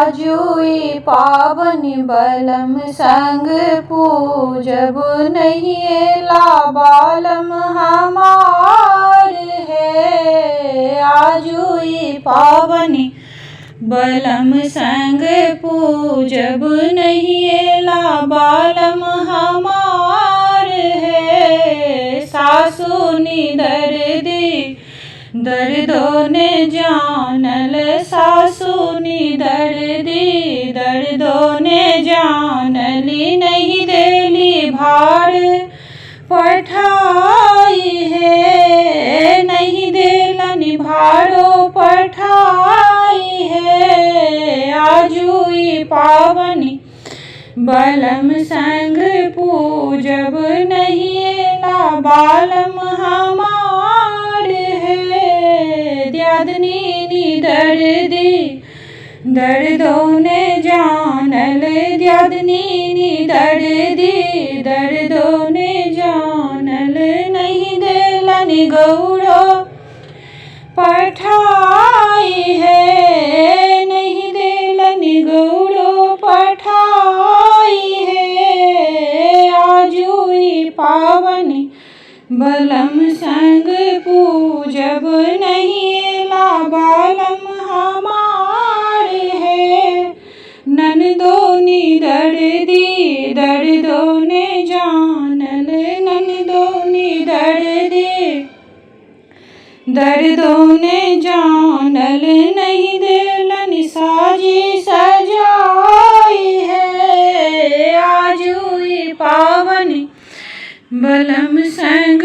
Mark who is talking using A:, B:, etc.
A: आजुई पावनि बलम संग पूजब नहीं एला बालम हमार है। आजुई पावनि बलम संग पूजब नहीं एला बालम हमार है। सासुनी दर्दी दर्दों ने जानल सासुनी दर्दी दर्दों ने जानली नहीं देली भाड़ पठाई है। नहीं देलनि भाड़ो पठाई है। आजुई पावनि बलम संग पूजब नहीं एला बालम हमार है। द्यादनी दर्दी दर्दों ने जानल द्यादनी दर्दी दर्दों ने जानल नहीं देलनि गौरो पठाई है। नहीं देलनि गौरो पठाई है। आजुई पावनि बलम संग पूजब नहीं एला बालम हमार है। ननदोनी दर्दी दर्दों ने जानल ननदोनी दर्दी दर्दों ने जानल नहीं देलनि साजी सजाई है। आजुई पावनि बलम संग